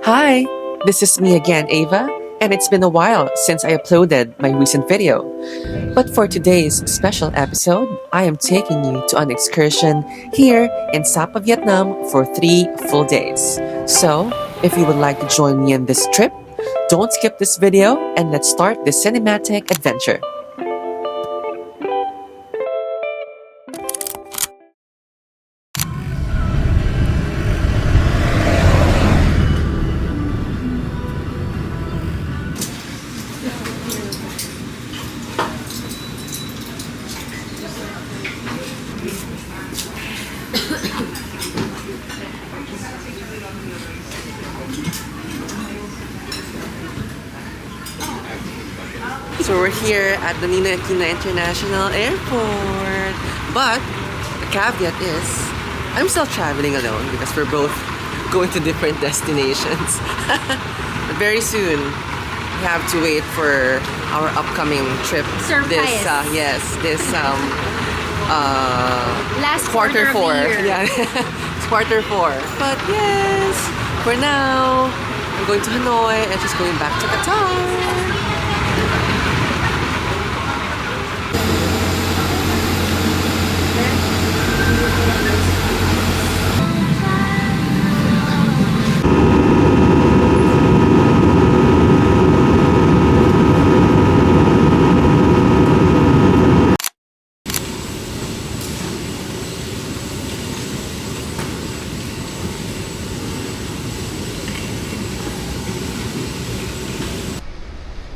Hi, this is me again, Ava, and it's been a while since I uploaded my recent video. But for today's special episode, I am taking you to an excursion here in Sapa, Vietnam for 3 full days. So, if you would like to join me in this trip, don't skip this video and let's start this cinematic adventure. So we're here at the INDOCHINA International Airport. But the caveat is, I'm still traveling alone because we're both going to different destinations. But very soon, we have to wait for our upcoming trip. Surprise. This Last quarter of the four. year. Yeah, it's quarter four. But yes, for now, I'm going to Hanoi and just going back to Qatar.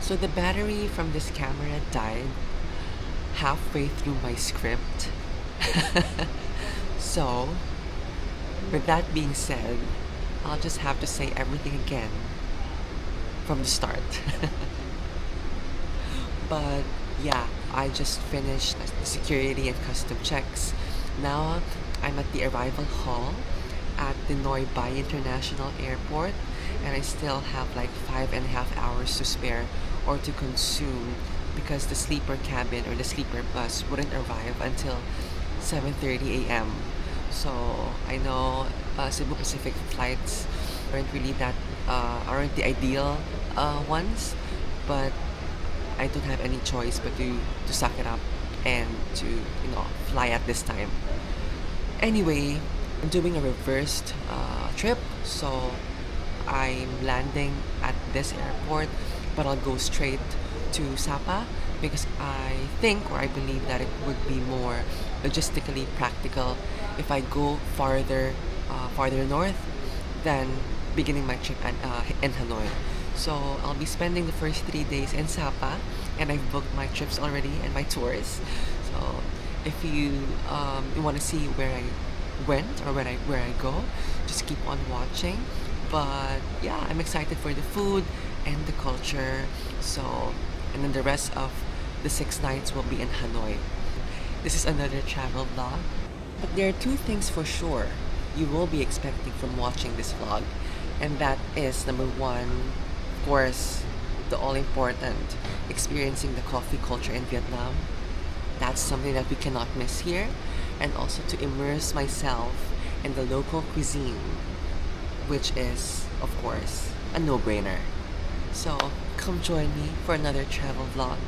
So the battery from this camera died halfway through my script. So, with that being said, I'll just have to say everything again from the start. But yeah, I just finished the security and custom checks. Now I'm at the arrival hall at the Noi Bai International Airport, and I still have like 5.5 hours to spare or to consume because the sleeper cabin or the sleeper bus wouldn't arrive until 7:30 a.m. So I know Cebu Pacific flights aren't the ideal ones, but I don't have any choice but to suck it up and to fly at this time. Anyway, I'm doing a reversed trip, so I'm landing at this airport, but I'll go straight to Sapa because I think or I believe that it would be more logistically practical if I go farther north than beginning my trip in Hanoi. So I'll be spending the first 3 days in Sapa, and I've booked my trips already and my tours. So if you want to see where I went or where I go, just keep on watching. But yeah, I'm excited for the food and the culture. So, and then the rest of the 6 nights will be in Hanoi. This is another travel vlog. But there are two things for sure you will be expecting from watching this vlog. And that is number one, of course, the all-important experiencing the coffee culture in Vietnam. That's something that we cannot miss here. And also to immerse myself in the local cuisine, which is, of course, a no-brainer. So, come join me for another travel vlog.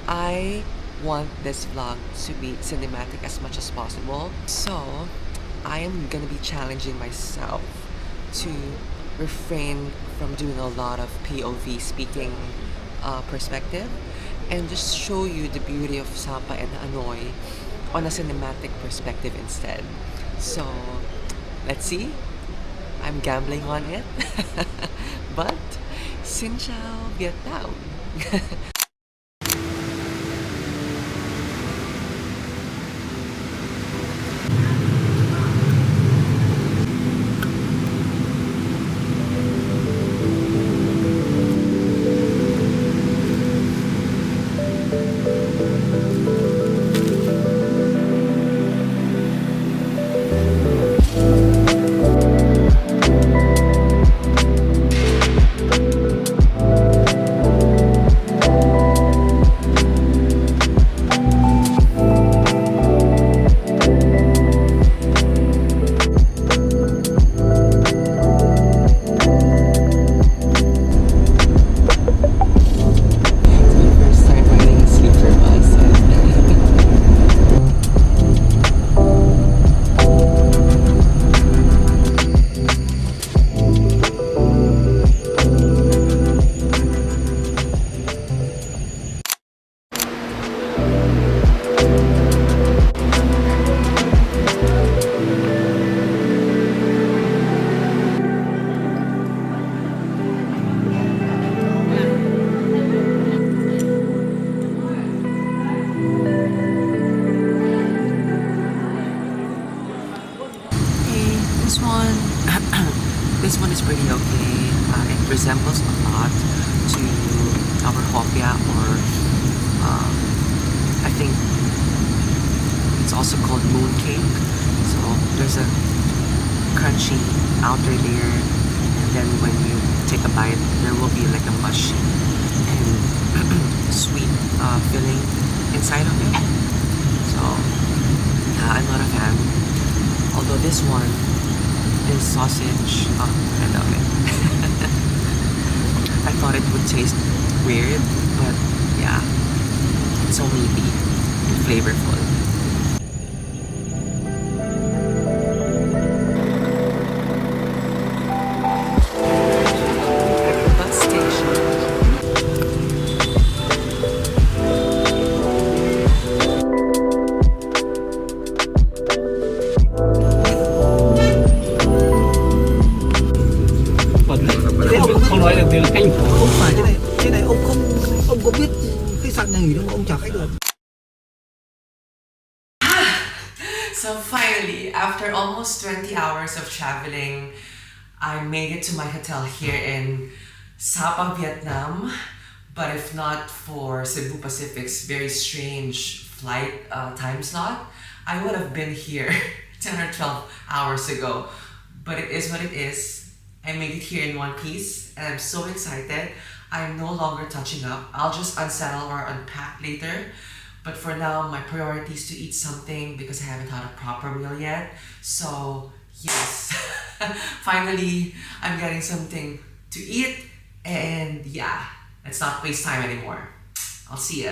I want this vlog to be cinematic as much as possible. So, I am gonna be challenging myself to refrain from doing a lot of POV speaking perspective and just show you the beauty of Sapa and Hanoi on a cinematic perspective instead. So, let's see. I'm gambling on it. But, Xin chào Vietnam! okay. It resembles a lot to our hopia, or I think it's also called mooncake. So there's a crunchy outer layer, and then when you take a bite, there will be like a mushy and sweet filling inside of it. So yeah, I'm not a fan. Although this one, this sausage, I love it. I thought it would taste weird, but yeah, it's so meaty and flavorful. Bus station. Không nói được tiếng Anh. Không phải cái này ông có biết khách sạn nhà nghỉ đâu mà ông trả khách được. So finally, after almost 20 hours of traveling, I made it to my hotel here in Sapa, Vietnam. But if not for Cebu Pacific's very strange flight time slot, I would have been here 10 or 12 hours ago. But it is what it is. I made it here in one piece, and I'm so excited. I'm no longer touching up. I'll just unsettle or unpack later. But for now, my priority is to eat something because I haven't had a proper meal yet. So yes, finally, I'm getting something to eat. And yeah, let's not waste time anymore. I'll see ya.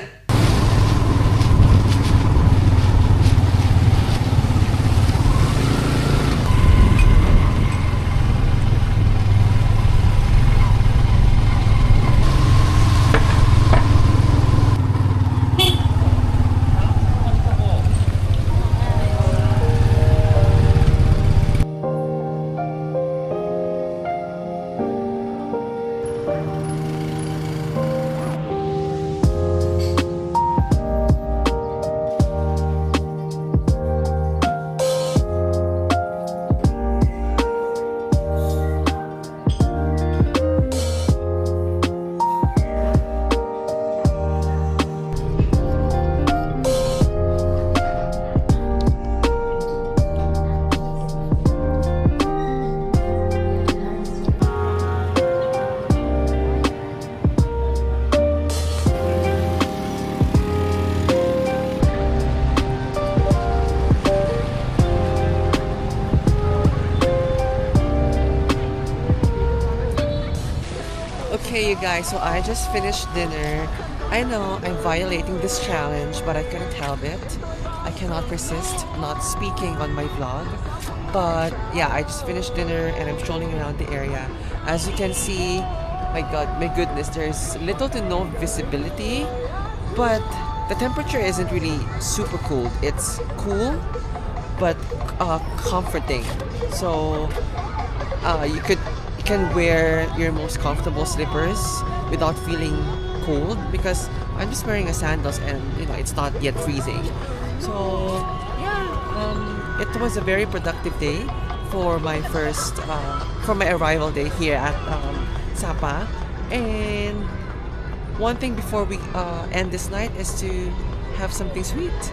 Okay, you guys, so I just finished dinner. I know I'm violating this challenge, but I couldn't help it. I cannot resist not speaking on my vlog. But yeah, I just finished dinner and I'm strolling around the area. As you can see, my god, my goodness, there's little to no visibility, but the temperature isn't really super cold. It's cool, but comforting. So you can wear your most comfortable slippers without feeling cold, because I'm just wearing a sandals and it's not yet freezing. So yeah, it was a very productive day for my for my arrival day here at Sapa. And one thing before we end this night is to have something sweet.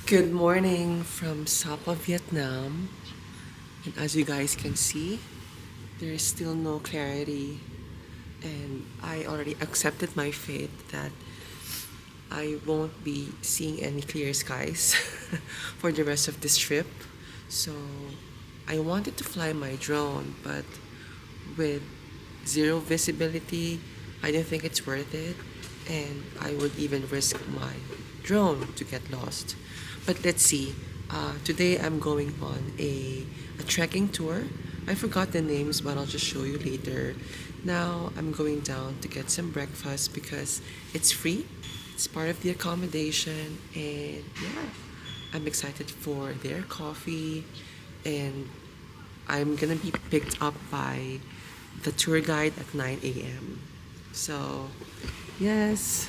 Good morning from Sapa, Vietnam. And as you guys can see, there is still no clarity. And I already accepted my fate that I won't be seeing any clear skies for the rest of this trip. So I wanted to fly my drone, but with zero visibility, I don't think it's worth it. And I would even risk my drone to get lost. But let's see. Today I'm going on a trekking tour. I forgot the names, but I'll just show you later. Now I'm going down to get some breakfast because it's free. It's part of the accommodation, and yeah, I'm excited for their coffee, and I'm gonna be picked up by the tour guide at 9 a.m. So, yes.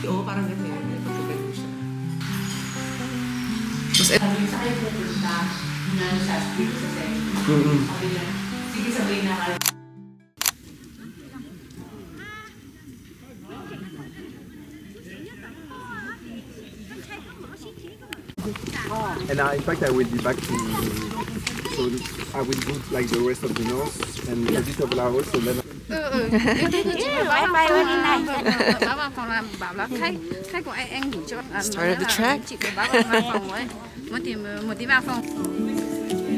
Oo, parang ganyan. Ito po ganyan siya. Mas Sabi sa kayo pupunta, nang sa street sa sa'yo. Sabi niya, sige sabihin na kayo. And in fact, I will be back to. So I will do like the rest of the north and a bit of Laos, and then. Start of the trek.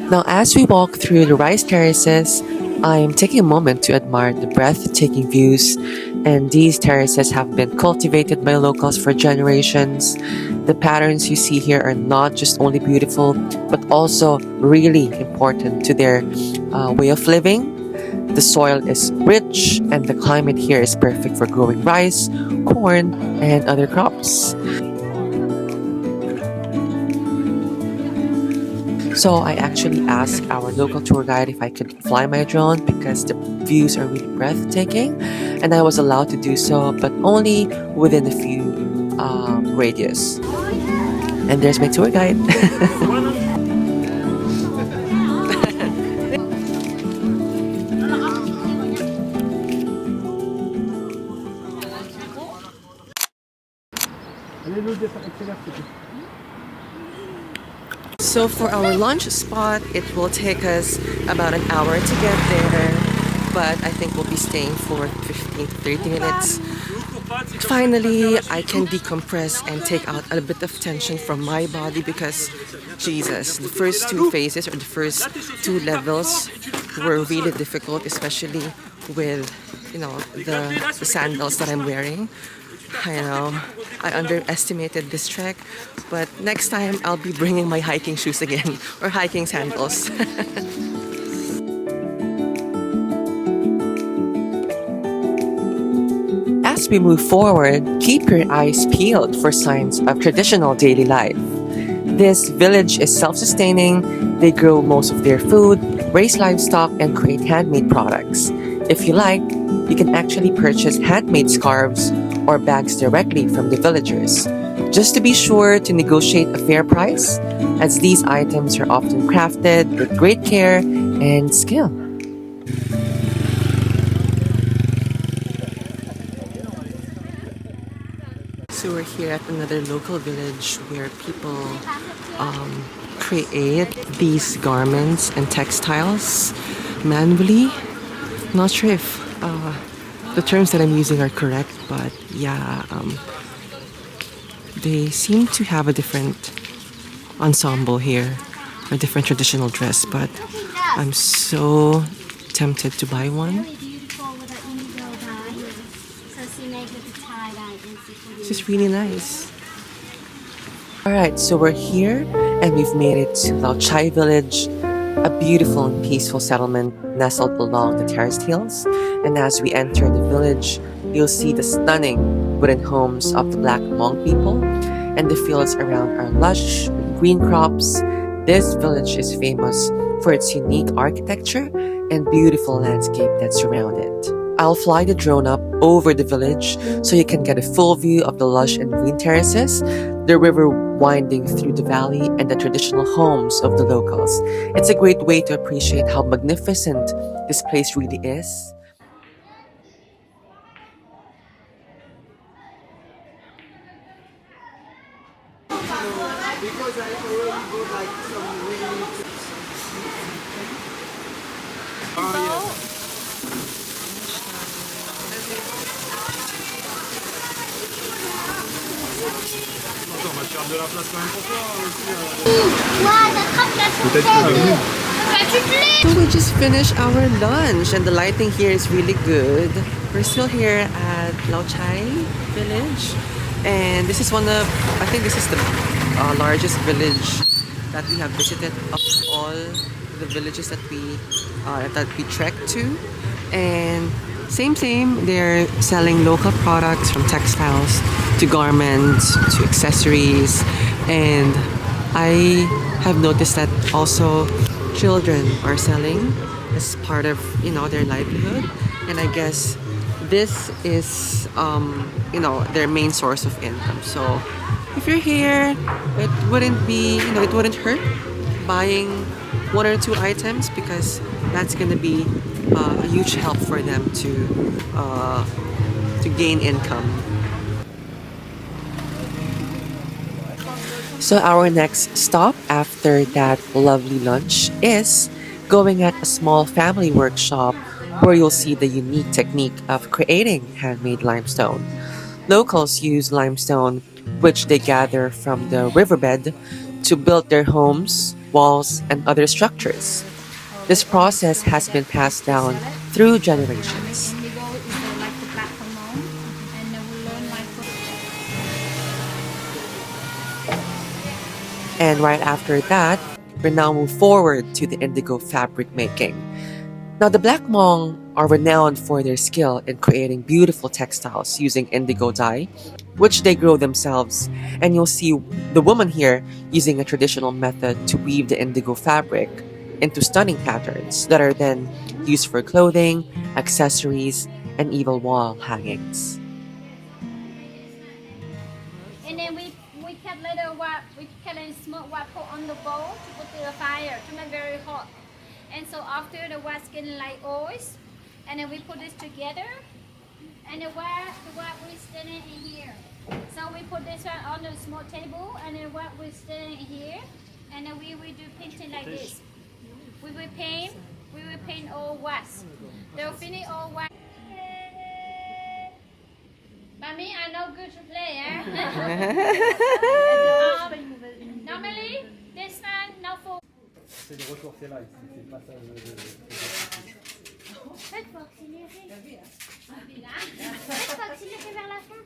Now, as we walk through the rice terraces, I'm taking a moment to admire the breathtaking views. And these terraces have been cultivated by locals for generations. The patterns you see here are not just only beautiful, but also really important to their way of living. The soil is rich, and the climate here is perfect for growing rice, corn, and other crops. So I actually asked our local tour guide if I could fly my drone because the views are really breathtaking, and I was allowed to do so, but only within a few radius. And there's my tour guide. So for our lunch spot, it will take us about an hour to get there, but I think we'll be staying for 15 to 30 minutes. Finally, I can decompress and take out a bit of tension from my body because, Jesus, the first two phases or the first two levels were really difficult, especially with, the sandals that I'm wearing. I know, I underestimated this trek, but next time I'll be bringing my hiking shoes again, or hiking sandals. As we move forward, keep your eyes peeled for signs of traditional daily life. This village is self-sustaining. They grow most of their food, raise livestock, and create handmade products. If you like, you can actually purchase handmade scarves or bags directly from the villagers. Just to be sure to negotiate a fair price, as these items are often crafted with great care and skill. So we're here at another local village where people create these garments and textiles manually. Not sure if the terms that I'm using are correct, but yeah, they seem to have a different ensemble here, a different traditional dress, but I'm so tempted to buy one. This is really nice. Alright, so we're here and we've made it to Lao Chai village, a beautiful and peaceful settlement nestled along the terraced hills. And as we enter the village, you'll see the stunning wooden homes of the Black Hmong people, and the fields around are lush with green crops. This village is famous for its unique architecture and beautiful landscape that surround it. I'll fly the drone up over the village so you can get a full view of the lush and green terraces, the river winding through the valley, and the traditional homes of the locals. It's a great way to appreciate how magnificent this place really is. So we just finished our lunch and the lighting here is really good. We're still here at Lao Chai village, and this is I think this is the largest village that we have visited of all the villages that we trekked to. And same, they're selling local products from textiles to garments to accessories, and I have noticed that also children are selling as part of their livelihood, and I guess this is their main source of income. So if you're here, it wouldn't hurt buying one or two items, because that's gonna be a huge help for them to gain income. So our next stop after that lovely lunch is going at a small family workshop where you'll see the unique technique of creating handmade limestone. Locals use limestone, which they gather from the riverbed, to build their homes, walls, and other structures. This process has been passed down through generations. And right after that, we now move forward to the indigo fabric making. Now, the Black Hmong are renowned for their skill in creating beautiful textiles using indigo dye, which they grow themselves. And you'll see the woman here using a traditional method to weave the indigo fabric into stunning patterns that are then used for clothing, accessories, and even wall hangings. And then we cut little we cut a small put on the bowl to put to the fire to make very hot. And so after the wax getting like oils, and then we put this together, and the wax we standing in here. So we put this one on the small table, and then what we standing here, and then we will do painting like this. We will paint all wax. They'll finish all wax. Mommy, I know good to play, eh? Normally, this one, no for. C'est le retour, c'est live, c'est le passage Faites faut accélérer. Faites faut accélérer vers la fin.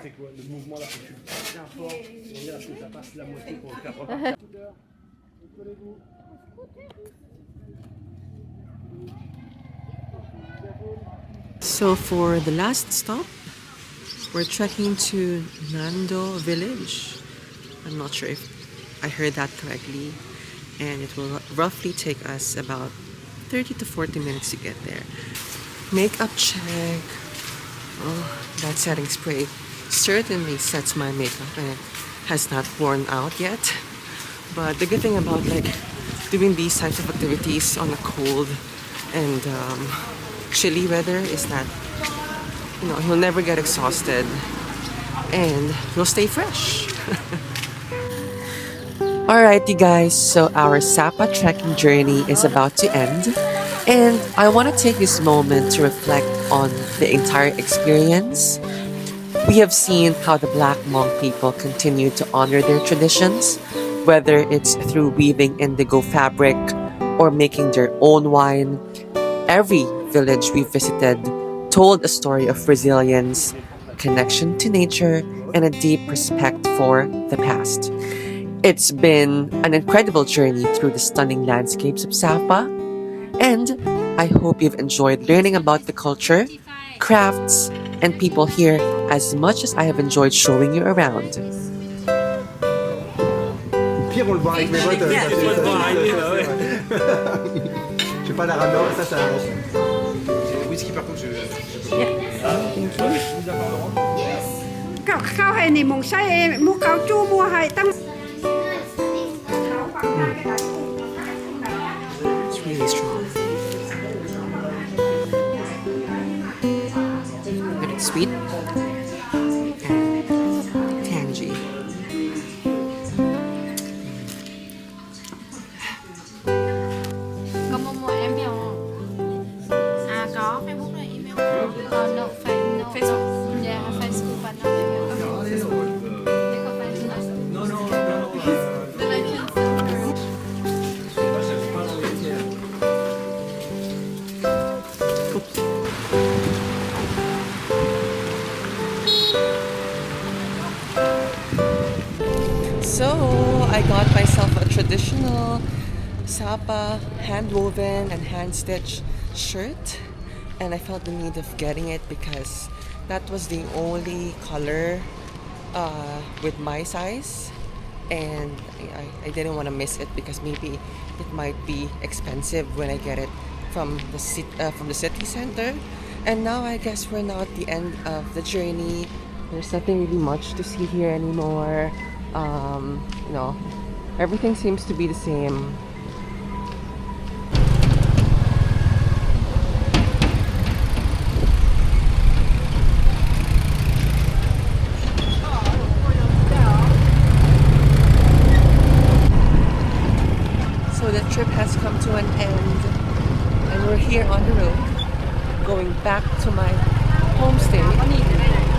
C'est quoi le mouvement là, faut que tu le passes bien fort, on dirait que ça passe la moitié pour le faire repartir. So for the last stop, we're trekking to Nando village. I'm not sure if I heard that correctly, and it will roughly take us about 30 to 40 minutes to get there. Makeup check. Oh, that setting spray certainly sets my makeup, and it has not worn out yet. But the good thing about doing these types of activities on a cold and chilly weather is that you'll never get exhausted and you'll stay fresh. Alright, you guys, so our Sapa trekking journey is about to end, and I want to take this moment to reflect on the entire experience. We have seen how the Black Hmong people continue to honor their traditions, whether it's through weaving indigo fabric or making their own wine. Every village we visited told a story of resilience, connection to nature, and a deep respect for the past. It's been an incredible journey through the stunning landscapes of Sapa, and I hope you've enjoyed learning about the culture, crafts, and people here as much as I have enjoyed showing you around. Pire, on le boit avec mes bottes. Yeah, Ça, on le ça, boit ça, avec, ça, ouais. Je sais pas, la rame, ça. Le whisky, par contre, je peux pas. กับข้าวให้นี่มงใช้มุกเขาจู้มัวให้ตั้ง It's really strong. But it's sweet and tangy. Có một em hiểu không? À có Facebook rồi email. No, Facebook. Yeah, Facebook but not email. They có Facebook. No, no, no. Then I can send her. So I got myself a traditional Sapa hand-woven and hand-stitched shirt, and I felt the need of getting it because that was the only color with my size, and I didn't want to miss it because maybe it might be expensive when I get it from the city center. And now I guess we're now at the end of the journey. There's nothing really much to see here anymore. Everything seems to be the same. So the trip has come to an end, and we're here on the road, going back to my homestay.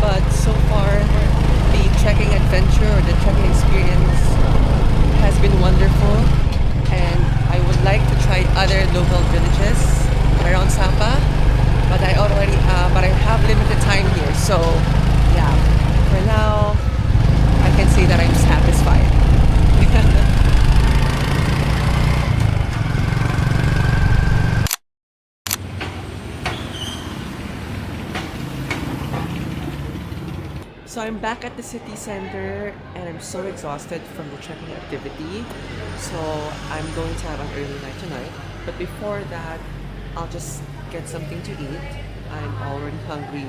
But so far, the trekking adventure or the trekking experience has been wonderful, and I would like to try other local villages around Sapa, but I have limited time here, so yeah, for now I can say that I'm satisfied. So I'm back at the city center and I'm so exhausted from the trekking activity. So I'm going to have an early night tonight. But before that, I'll just get something to eat. I'm already hungry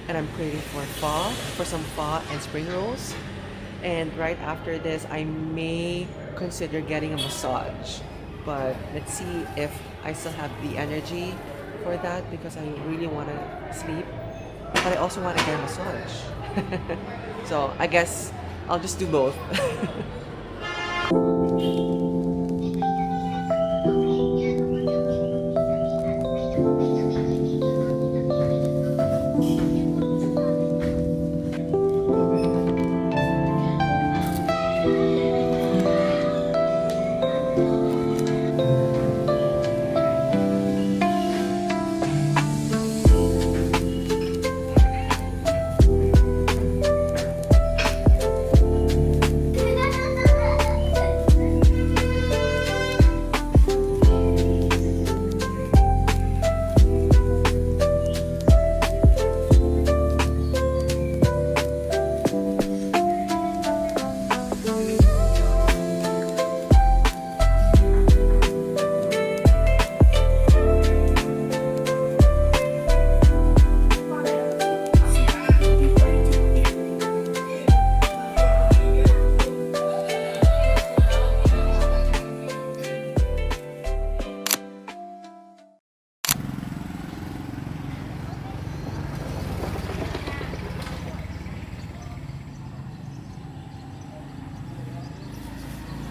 and I'm craving for some pho and spring rolls. And right after this, I may consider getting a massage. But let's see if I still have the energy for that because I really want to sleep. But I also want to get a massage. So I guess I'll just do both.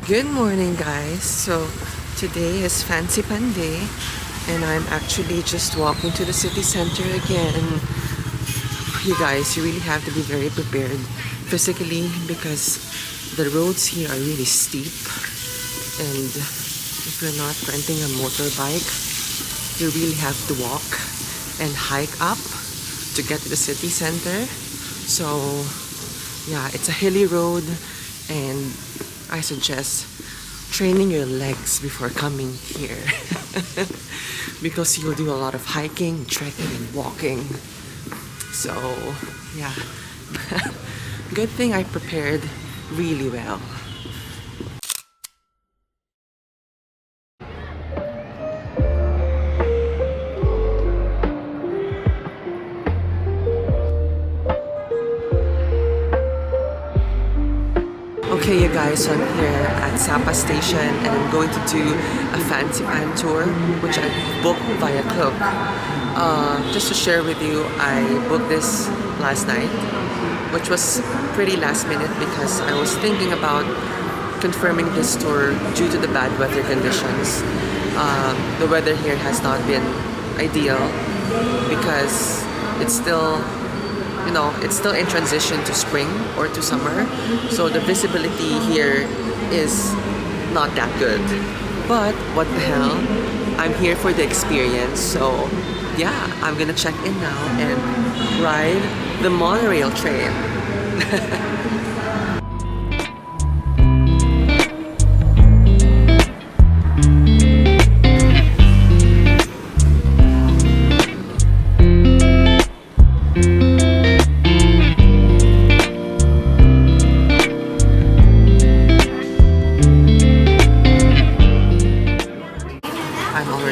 Good morning, guys. So today is Fancy Pan Day and I'm actually just walking to the city center again. You guys, you really have to be very prepared physically because the roads here are really steep, and if you're not renting a motorbike, you really have to walk and hike up to get to the city center. So yeah, it's a hilly road, and I suggest training your legs before coming here because you'll do a lot of hiking, trekking, and walking. So, yeah. Good thing I prepared really well. Okay, you guys, so I'm here at Sapa Station and I'm going to do a fancy pan tour, which I booked via Klook. Just to share with you, I booked this last night, which was pretty last minute because I was thinking about confirming this tour due to the bad weather conditions. The weather here has not been ideal because it's still in transition to spring or to summer, so the visibility here is not that good. But what the hell, I'm here for the experience, so yeah, I'm gonna check in now and ride the monorail train.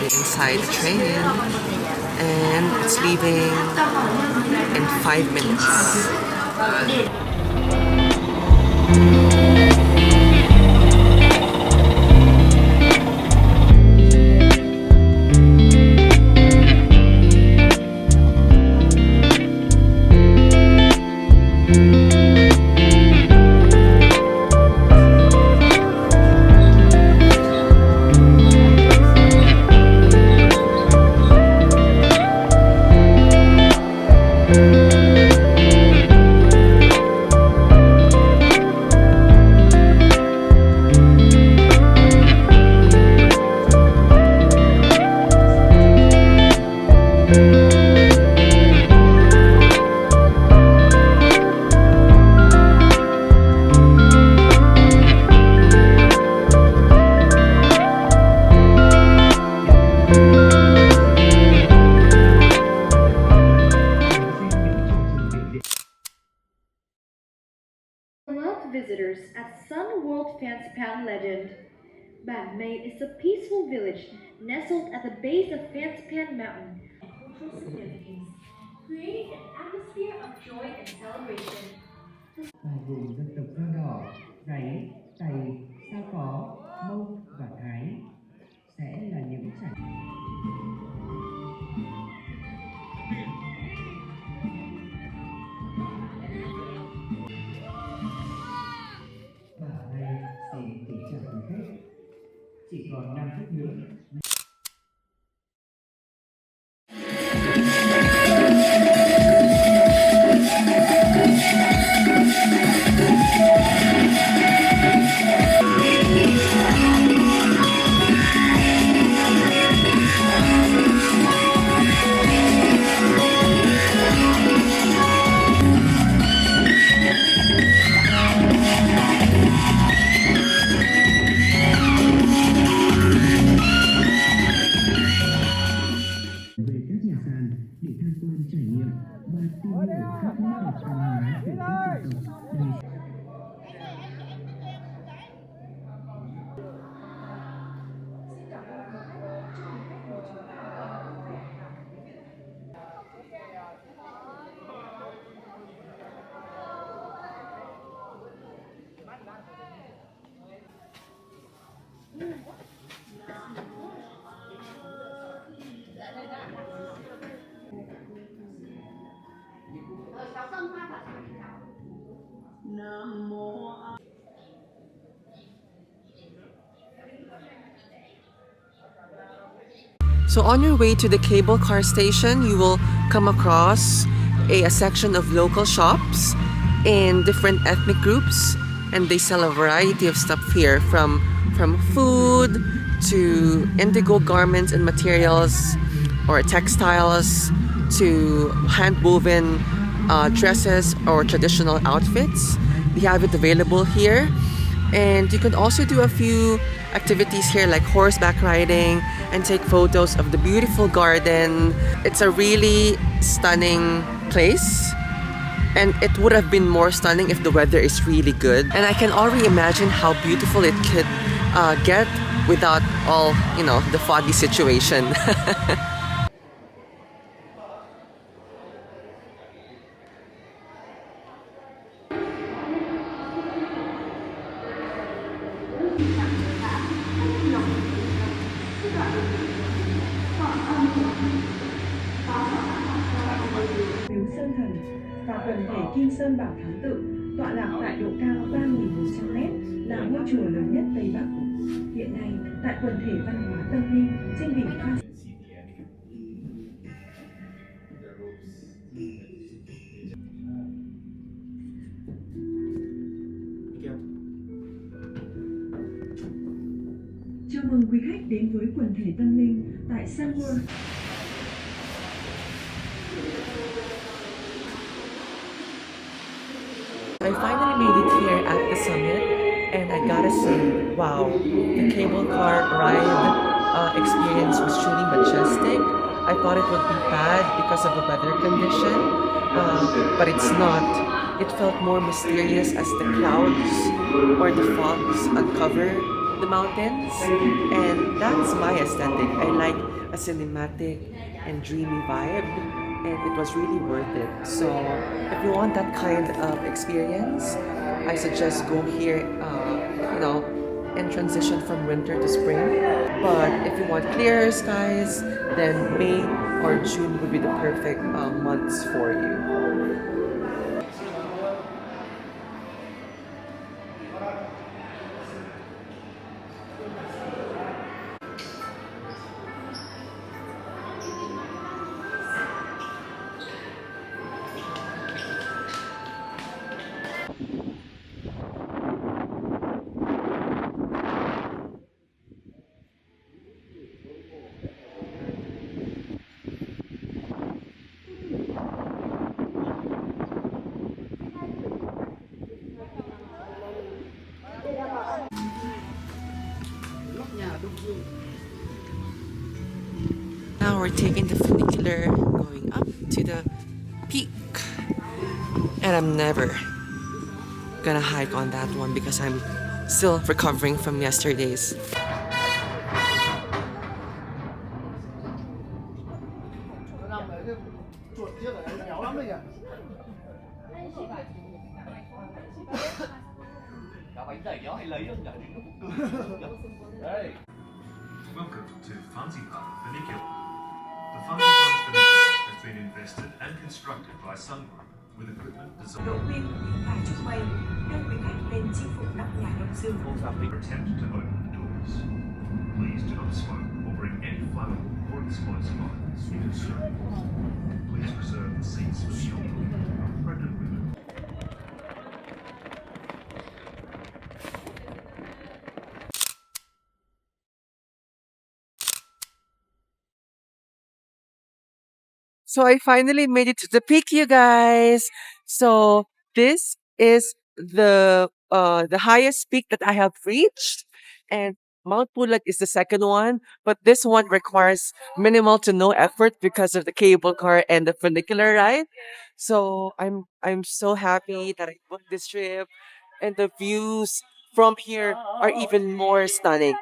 Inside the train and it's leaving in 5 minutes. Visitors at Sun World Fancy Pan Legend. Ban Mei is a peaceful village nestled at the base of Fancy Pan Mountain. Cultural significance, creating an atmosphere of joy and celebration. Và vùng dân tộc Dao Đỏ, Giấy, Tày, Sao Có, Mông và Thái sẽ là những trải xin kính chào quý khách. Chỉ còn 5 phút nữa. So on your way to the cable car station, you will come across a section of local shops in different ethnic groups, and they sell a variety of stuff here, from food to indigo garments and materials or textiles to hand-woven dresses or traditional outfits. We have it available here, And you can also do a few activities here like horseback riding and take photos of the beautiful garden. It's a really stunning place. And it would have been more stunning if the weather is really good. And I can already imagine how beautiful it could get without all, the foggy situation. Miếu Sơn Thần và quần thể Kim Sơn Bảo Thắng Tự tọa lạc tại độ cao 3.100 m là ngôi chùa lớn nhất Tây Bắc. Hiện nay, tại quần thể văn hóa tâm linh trên đỉnh Pha chào mừng quý khách đến với quần thể tâm linh tại Sun World. I finally made it here at the summit, and I gotta say, wow, the cable car ride experience was truly majestic. I thought it would be bad because of the weather condition, but it's not. It felt more mysterious as the clouds or the fogs uncover the mountains, and that's my aesthetic. I like a cinematic and dreamy vibe, and it was really worth it. So if you want that kind of experience, I suggest go here, and transition from winter to spring. But if you want clearer skies, then May or June would be the perfect months for you. Now we're taking the funicular going up to the peak. And I'm never gonna hike on that one because I'm still recovering from yesterday's. Welcome to Fansipan Funicular. The Fansipan Funicular has been invested and constructed by Sunwood with equipment designed Động viên và trưng bày đưa quý khách lên chinh phục nóc nhà đông dương. attempt to open the doors. Please do not smoke or bring any flammable or explosive items into the room. Please reserve the seats for the elderly, pregnant women. So I finally made it to the peak, you guys. So this is the highest peak that I have reached, and Mount Pulag is the second one. But this one requires minimal to no effort because of the cable car and the funicular ride. So I'm so happy that I booked this trip, and the views from here are even more stunning.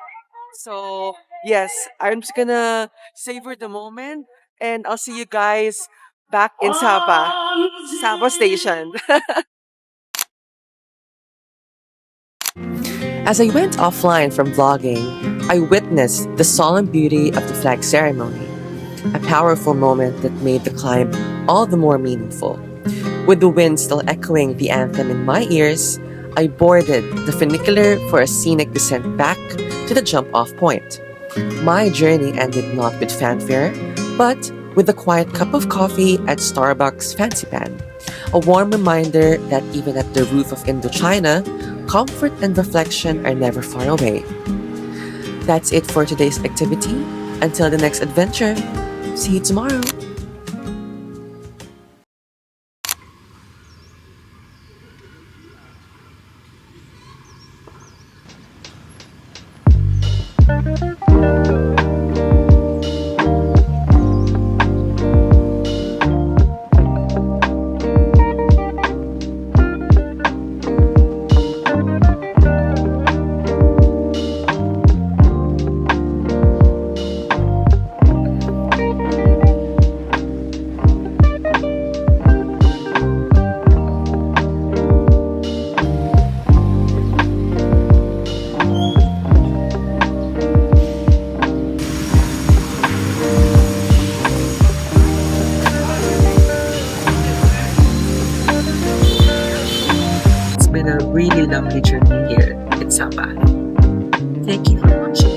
So yes, I'm just gonna savor the moment, and I'll see you guys back in Sapa Station. As I went offline from vlogging, I witnessed the solemn beauty of the flag ceremony, a powerful moment that made the climb all the more meaningful. With the wind still echoing the anthem in my ears, I boarded the funicular for a scenic descent back to the jump-off point. My journey ended not with fanfare, but with a quiet cup of coffee at Starbucks Fancy Pan, a warm reminder that even at the roof of Indochina, comfort and reflection are never far away. That's it for today's activity. Until the next adventure, see you tomorrow. 駅の途中